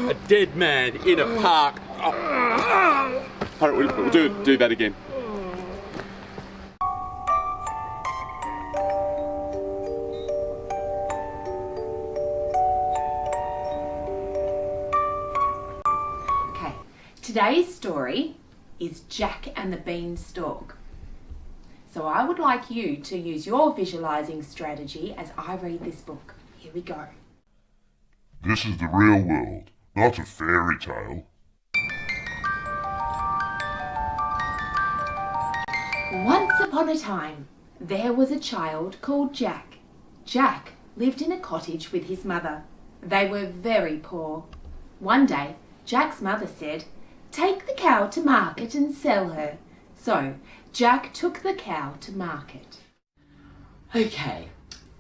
a dead man in a park. Oh. All right, we'll do that again. Okay, today's story is Jack and the Beanstalk. So I would like you to use your visualising strategy as I read this book. Here we go. This is the real world, not a fairy tale. Once upon a time, there was a child called Jack. Jack lived in a cottage with his mother. They were very poor. One day, Jack's mother said, "Take the cow to market and sell her." So, Jack took the cow to market. Okay,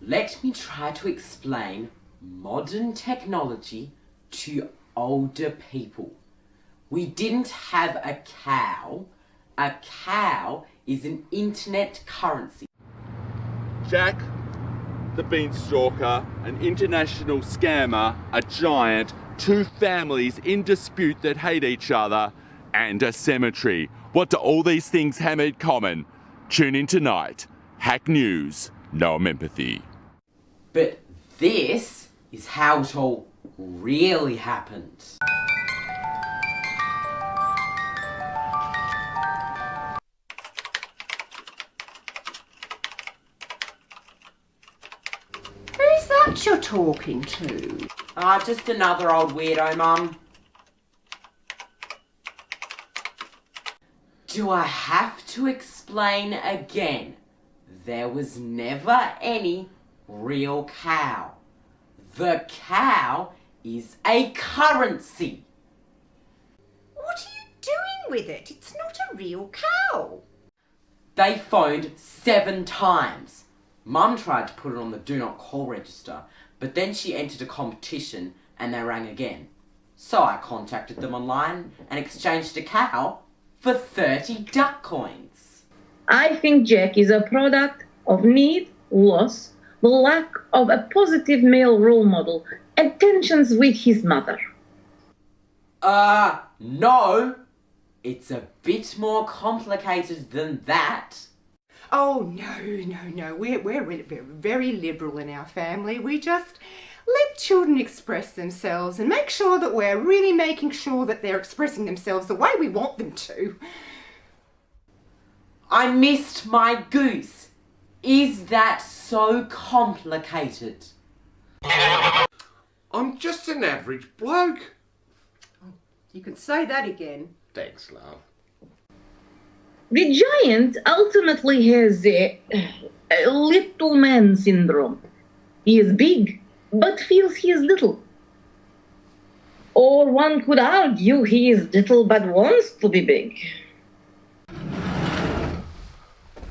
let me try to explain modern technology to older people. We didn't have a cow. A cow is an internet currency. Jack, the Beanstalker, an international scammer, a giant, two families in dispute that hate each other, and a cemetery. What do all these things have in common? Tune in tonight. Hack News, no empathy. But this is how it all really happened. Who's that you're talking to? Just another old weirdo, Mum. Do I have to explain again? There was never any real cow. The cow is a currency. What are you doing with it? It's not a real cow. They phoned 7 times. Mum tried to put it on the do not call register, but then she entered a competition and they rang again. So I contacted them online and exchanged a cow for 30 duck coins. I think Jack is a product of need, loss, the lack of a positive male role model, and tensions with his mother. No. It's a bit more complicated than that. Oh, no. We're very liberal in our family. We just let children express themselves and make sure that we're really making sure that they're expressing themselves the way we want them to. I missed my goose. Is that so complicated? I'm just an average bloke. You can say that again. Thanks, love. The giant ultimately has a little man syndrome. He is big, but feels he is little. Or one could argue he is little but wants to be big.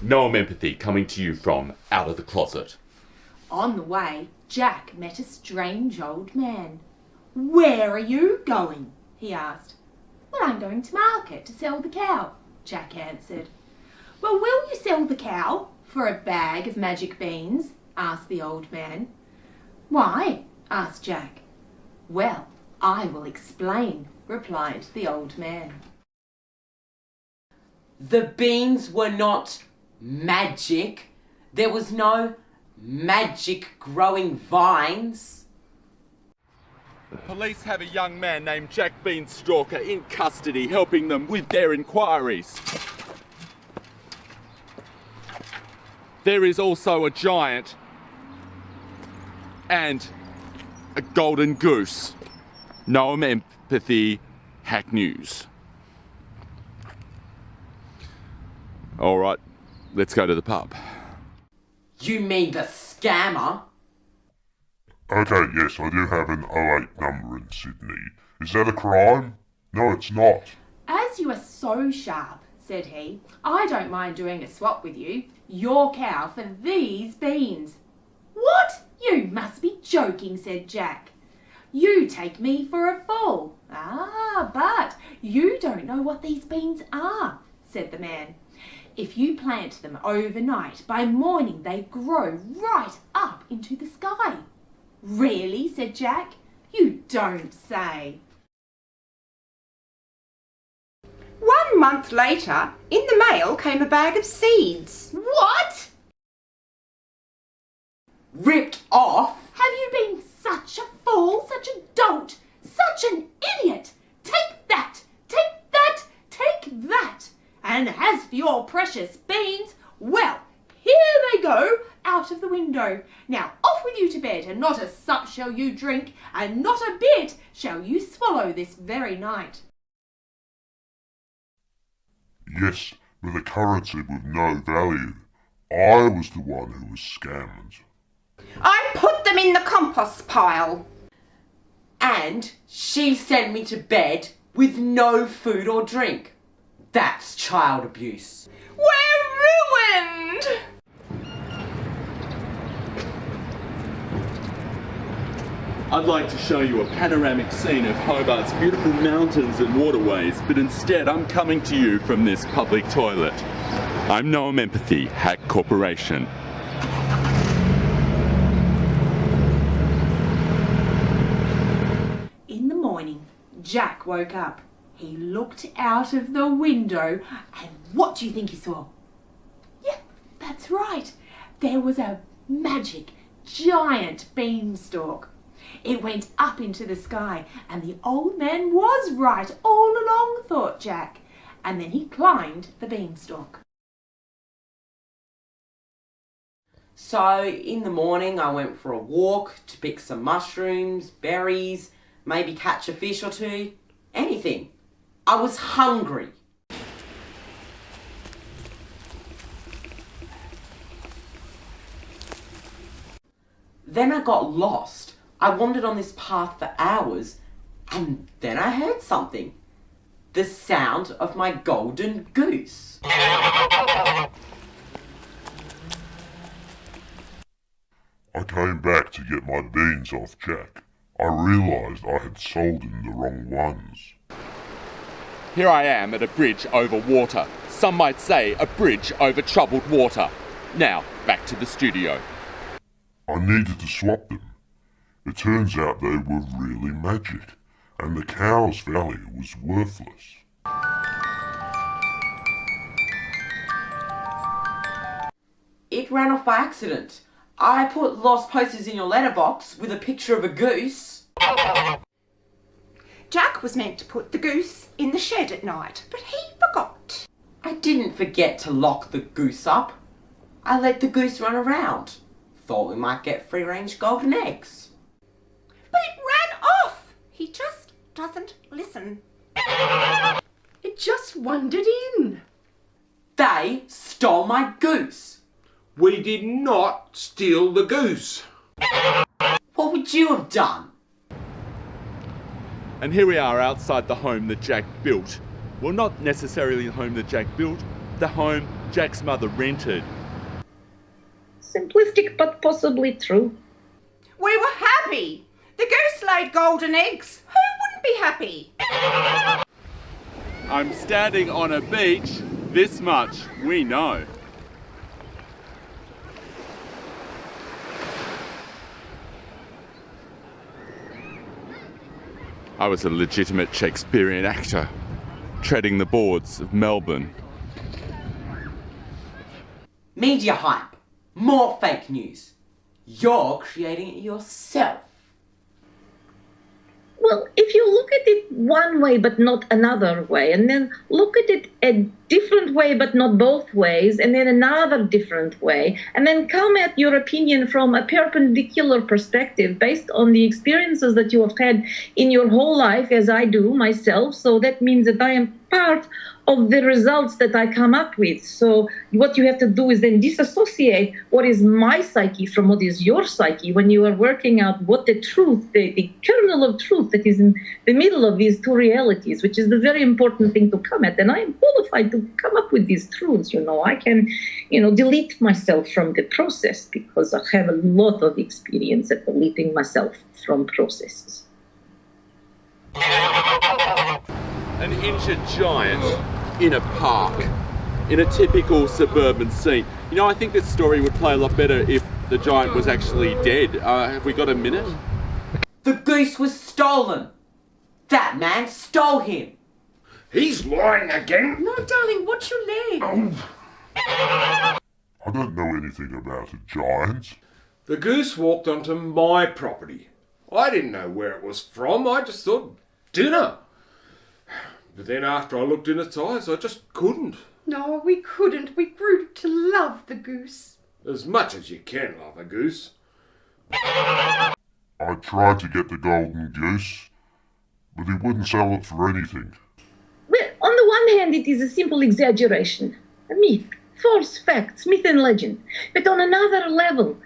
No empathy coming to you from out of the closet. On the way, Jack met a strange old man. "Where are you going?" he asked. "Well, I'm going to market to sell the cow," Jack answered. "Well, will you sell the cow for a bag of magic beans?" asked the old man. "Why?" asked Jack. "Well, I will explain," replied the old man. The beans were not magic. There was no magic growing vines. Police have a young man named Jack Beanstalker in custody, helping them with their inquiries. There is also a giant and a golden goose. No empathy, Hack News. All right, let's go to the pub. You mean the scammer? Okay, yes, I do have an 08 number in Sydney. Is that a crime? No, it's not. "As you are so sharp," said he, "I don't mind doing a swap with you. Your cow for these beans." "What? You must be joking," said Jack. "You take me for a fool." "Ah, but you don't know what these beans are," said the man. "If you plant them overnight, by morning they grow right up into the sky." "Really?" said Jack. "You don't say." 1 month later, in the mail came a bag of seeds. What? Ripped off? Have you been such a fool, such a dolt, such an idiot? Take that, take that, take that. And as for your precious beans, well, here they go out of the window. Now off with you to bed, and not a sup shall you drink, and not a bit shall you swallow this very night. Yes, with a currency with no value. I was the one who was scammed. I put them in the compost pile. And she sent me to bed with no food or drink. That's child abuse. We're ruined! I'd like to show you a panoramic scene of Hobart's beautiful mountains and waterways, but instead I'm coming to you from this public toilet. I'm Noam Empathy, Hack Corporation. In the morning, Jack woke up. He looked out of the window, and what do you think he saw? Yeah, that's right. There was a magic, giant beanstalk. It went up into the sky, and the old man was right all along, thought Jack. And then he climbed the beanstalk. So in the morning I went for a walk to pick some mushrooms, berries, maybe catch a fish or two, anything. I was hungry. Then I got lost. I wandered on this path for hours, and then I heard something. The sound of my golden goose. I came back to get my beans off Jack. I realised I had sold him the wrong ones. Here I am at a bridge over water. Some might say a bridge over troubled water. Now, back to the studio. I needed to swap them. It turns out they were really magic, and the cow's value was worthless. It ran off by accident. I put lost posters in your letterbox with a picture of a goose. Jack was meant to put the goose in the shed at night, but he forgot. I didn't forget to lock the goose up. I let the goose run around. Thought we might get free-range golden eggs. But it ran off. He just doesn't listen. It just wandered in. They stole my goose. We did not steal the goose. What would you have done? And here we are outside the home that Jack built. Well, not necessarily the home that Jack built, the home Jack's mother rented. Simplistic but possibly true. We were happy. The goose laid golden eggs. Who wouldn't be happy? I'm standing on a beach. This much we know. I was a legitimate Shakespearean actor, treading the boards of Melbourne. Media hype. More fake news. You're creating it yourself. Well, if you look at it one way but not another way, and then look at it a different way but not both ways, and then another different way, and then come at your opinion from a perpendicular perspective based on the experiences that you have had in your whole life, as I do myself, so that means that I am part of the results that I come up with. So what you have to do is then disassociate what is my psyche from what is your psyche when you are working out what the truth, the kernel of truth that is in the middle of these two realities, which is the very important thing to come at. And I am qualified to come up with these truths. I can, delete myself from the process because I have a lot of experience at deleting myself from processes. An injured giant in a park, in a typical suburban scene. I think this story would play a lot better if the giant was actually dead. Have we got a minute? The goose was stolen. That man stole him. He's lying again. No, darling, watch your leg. I don't know anything about a giant. The goose walked onto my property. I didn't know where it was from. I just thought dinner. But then after I looked in its eyes, I just couldn't. No, we couldn't. We grew to love the goose. As much as you can love a goose. I tried to get the golden goose, but he wouldn't sell it for anything. Well, on the one hand, it is a simple exaggeration, a myth, false facts, myth and legend. But on another level,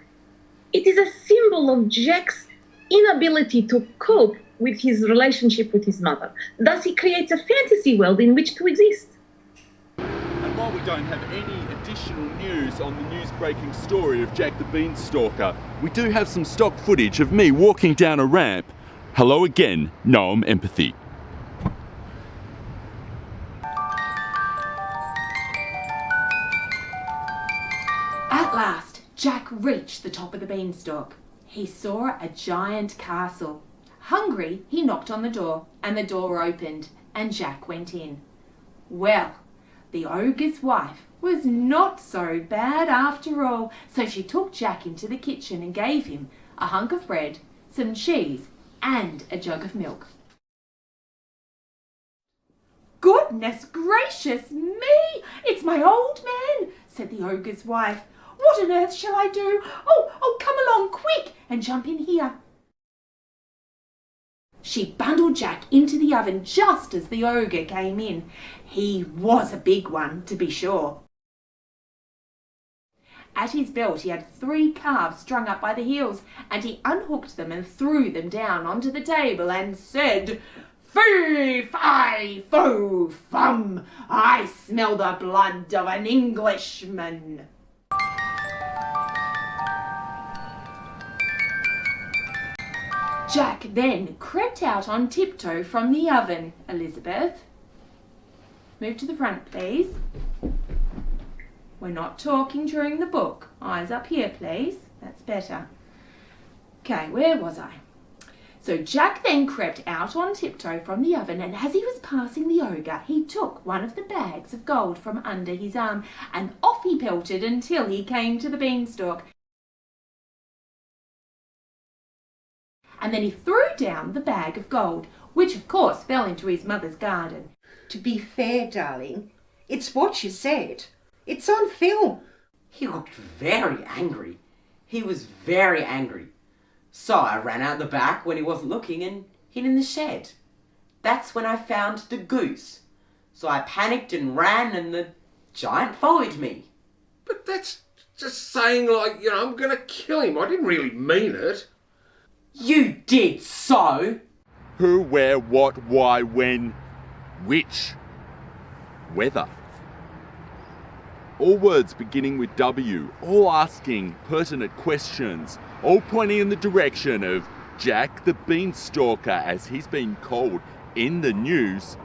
it is a symbol of Jack's inability to cope with his relationship with his mother. Thus, he creates a fantasy world in which to exist. And while we don't have any additional news on the news-breaking story of Jack the Beanstalker, we do have some stock footage of me walking down a ramp. Hello again, Noam Empathy. At last, Jack reached the top of the beanstalk. He saw a giant castle. Hungry, he knocked on the door, and the door opened, and Jack went in. Well, the ogre's wife was not so bad after all, so she took Jack into the kitchen and gave him a hunk of bread, some cheese, and a jug of milk. Goodness gracious me! It's my old man, said the ogre's wife. What on earth shall I do? Oh, come along quick and jump in here. She bundled Jack into the oven just as the ogre came in. He was a big one, to be sure. At his belt he had 3 calves strung up by the heels, and he unhooked them and threw them down onto the table and said, "Fee, fi, fo, fum, I smell the blood of an Englishman." Jack then crept out on tiptoe from the oven. Elizabeth, move to the front, please. We're not talking during the book. Eyes up here, please. That's better. Okay, where was I? So Jack then crept out on tiptoe from the oven, and as he was passing the ogre, he took one of the bags of gold from under his arm, and off he pelted until he came to the beanstalk. And then he threw down the bag of gold, which of course fell into his mother's garden. To be fair, darling, it's what you said. It's on film. He looked very angry. He was very angry. So I ran out the back when he wasn't looking and hid in the shed. That's when I found the goose. So I panicked and ran, and the giant followed me. But that's just saying, like, I'm going to kill him. I didn't really mean it. You did so! Who, where, what, why, when, which, whether. All words beginning with W, all asking pertinent questions, all pointing in the direction of Jack the Beanstalker, as he's been called in the news.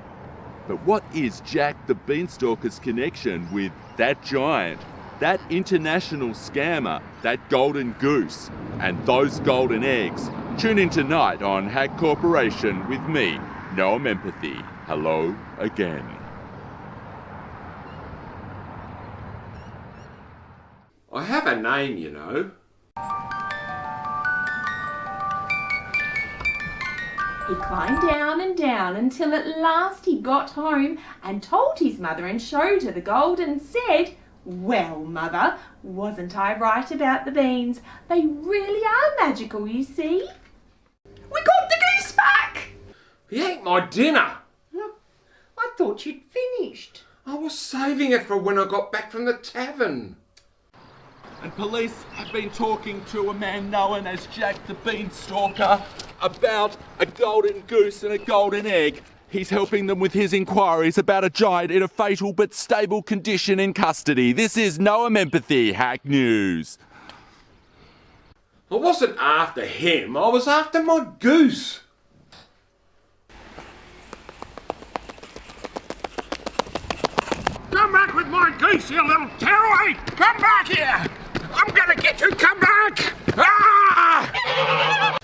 But what is Jack the Beanstalker's connection with that giant, that international scammer, that golden goose, and those golden eggs? Tune in tonight on Hack Corporation with me, Noam Empathy. Hello again. I have a name, you know. He climbed down and down until at last he got home and told his mother and showed her the gold and said, "Well, Mother, wasn't I right about the beans? They really are magical, you see. We got the goose back!" He ate my dinner. I thought you'd finished. I was saving it for when I got back from the tavern. And police have been talking to a man known as Jack the Beanstalker about a golden goose and a golden egg. He's helping them with his inquiries about a giant in a fatal but stable condition in custody. This is Noam Empathy, Hack News. I wasn't after him, I was after my goose. Come back with my goose, you little tearaway! Come back here! I'm gonna get you! Come back! Ah!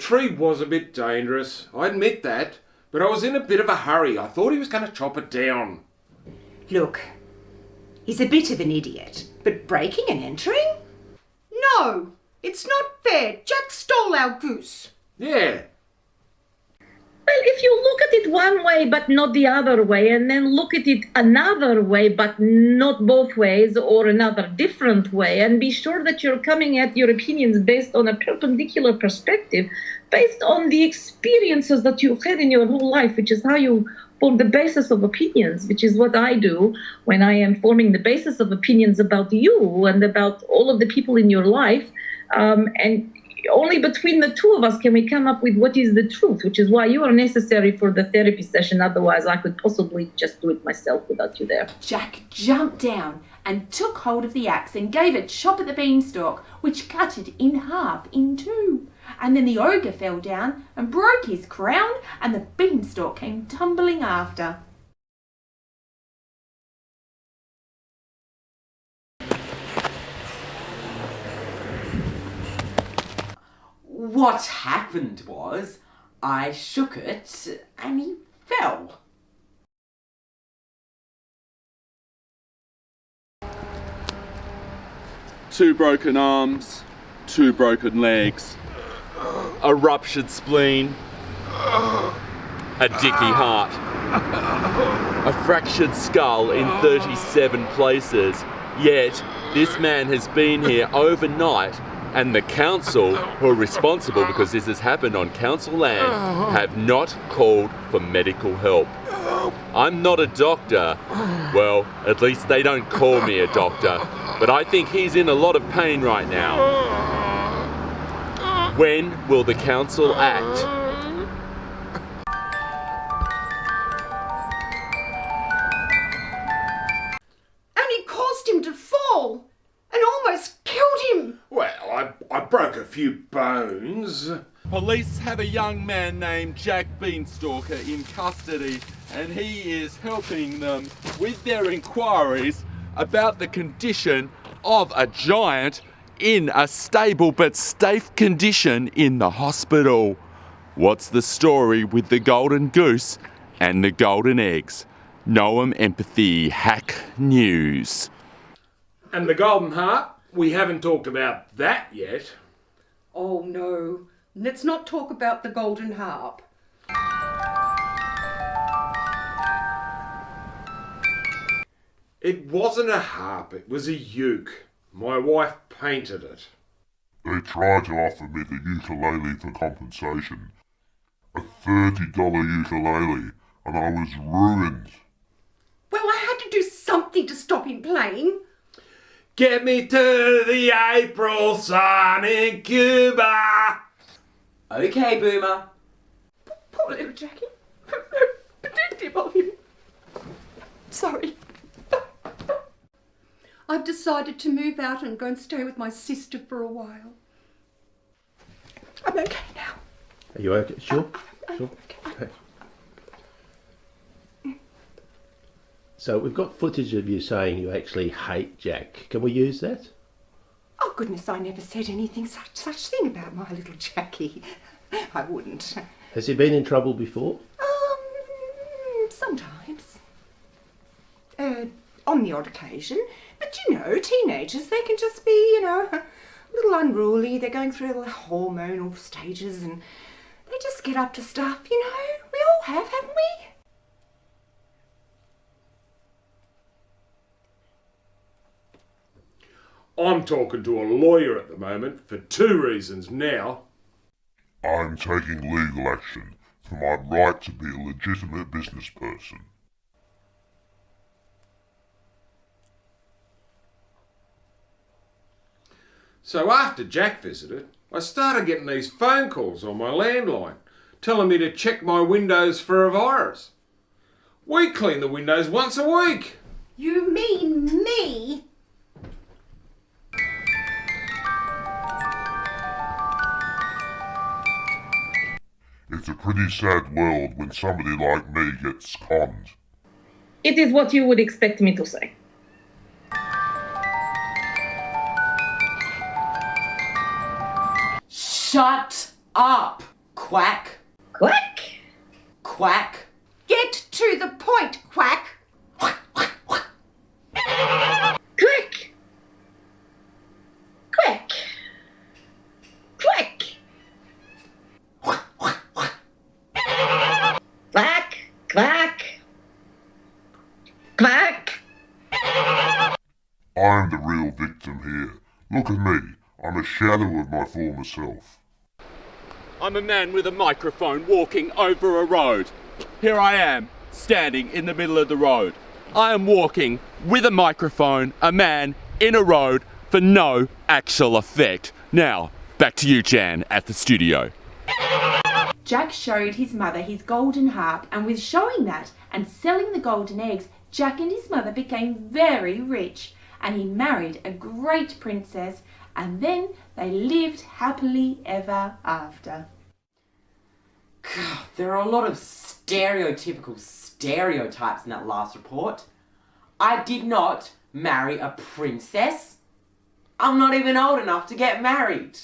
tree was a bit dangerous, I admit that, but I was in a bit of a hurry. I thought he was going to chop it down. Look, he's a bit of an idiot, but breaking and entering? No, it's not fair. Jack stole our goose. Yeah. Well, if you look at it one way but not the other way, and then look at it another way but not both ways, or another different way, and be sure that you're coming at your opinions based on a perpendicular perspective, based on the experiences that you've had in your whole life, which is how you form the basis of opinions, which is what I do when I am forming the basis of opinions about you and about all of the people in your life. And only between the two of us can we come up with what is the truth, which is why you are necessary for the therapy session. Otherwise, I could possibly just do it myself without you there. Jack jumped down and took hold of the axe and gave a chop at the beanstalk, which cut it in half in two. And then the ogre fell down and broke his crown, and the beanstalk came tumbling after. What happened was, I shook it and he fell. Two broken arms, two broken legs, a ruptured spleen, a dicky heart, a fractured skull in 37 places. Yet, this man has been here overnight, and the council, who are responsible because this has happened on council land, have not called for medical help. I'm not a doctor. Well, at least they don't call me a doctor, but I think he's in a lot of pain right now. When will the council act? And he caused him to fall and almost killed him. Well, I broke a few bones. Police have a young man named Jack Beanstalker in custody, and he is helping them with their inquiries about the condition of a giant in a stable but safe condition in the hospital. What's the story with the golden goose and the golden eggs? Noam Empathy Hack News. And the golden harp? We haven't talked about that yet. Oh no, let's not talk about the golden harp. It wasn't a harp, it was a uke. My wife painted it. They tried to offer me the ukulele for compensation. A $30 ukulele, and I was ruined. Well, I had to do something to stop him playing. Get me to the April sun in Cuba. Okay, Boomer. Poor little Jackie. Protective of him. Sorry. I've decided to move out and go and stay with my sister for a while. I'm okay now. Are you okay? Sure? I'm Sure. okay. Okay. So we've got footage of you saying you actually hate Jack. Can we use that? Oh goodness, I never said anything such thing about my little Jackie. I wouldn't. Has he been in trouble before? Sometimes. On the odd occasion. But you know, teenagers, they can just be, a little unruly. They're going through the hormonal stages and they just get up to stuff, We all have, haven't we? I'm talking to a lawyer at the moment for two reasons now. I'm taking legal action for my right to be a legitimate business person. So after Jack visited, I started getting these phone calls on my landline telling me to check my windows for a virus. We clean the windows once a week. You mean me? It's a pretty sad world when somebody like me gets conned. It is what you would expect me to say. Shut up! Quack, Quack! quack. Get to the point, Quack! Quack! Quack! Quack! Quack! Quack! Quack! I'm the real victim here. Look at me. I'm a shadow of my former self. I'm a man with a microphone walking over a road. Here I am, standing in the middle of the road. I am walking with a microphone, a man in a road for no actual effect. Now, back to you, Jan, at the studio. Jack showed his mother his golden harp, and with showing that and selling the golden eggs, Jack and his mother became very rich, and he married a great princess, and then they lived happily ever after. There are a lot of stereotypical stereotypes in that last report. I did not marry a princess. I'm not even old enough to get married.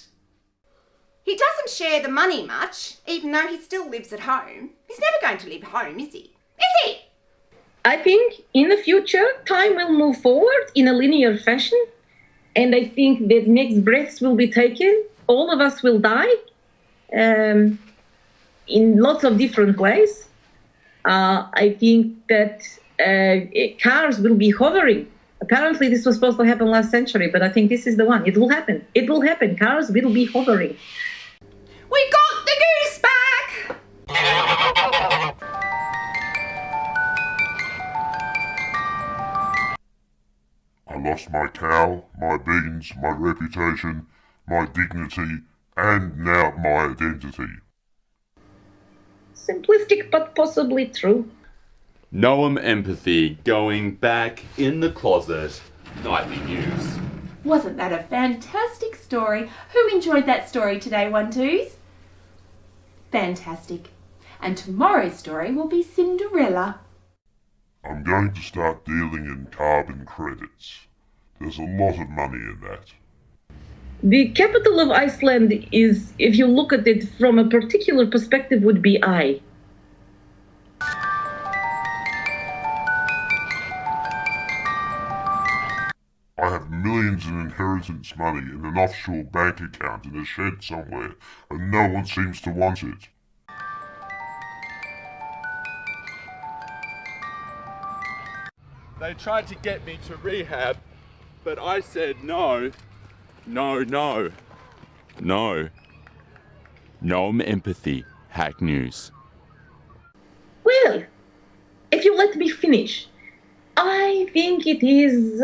He doesn't share the money much, even though he still lives at home. He's never going to live home, is he? Is he? I think in the future, time will move forward in a linear fashion. And I think that next breaths will be taken. All of us will die in lots of different ways. I think that cars will be hovering. Apparently, this was supposed to happen last century, but I think this is the one. It will happen. It will happen. Cars will be hovering. We got the goose back! I lost my cow, my beans, my reputation, my dignity, and now my identity. Simplistic, but possibly true. Noam Empathy going back in the closet. Nightly news. Wasn't that a fantastic story? Who enjoyed that story today, one-twos? Fantastic. And tomorrow's story will be Cinderella. I'm going to start dealing in carbon credits. There's a lot of money in that. The capital of Iceland is, if you look at it from a particular perspective, would be I. I have millions in inheritance money in an offshore bank account in a shed somewhere, and no one seems to want it. They tried to get me to rehab, but I said no. No. Noam Empathy, Hack News. Well, if you let me finish, I think it is,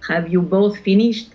Have you both finished?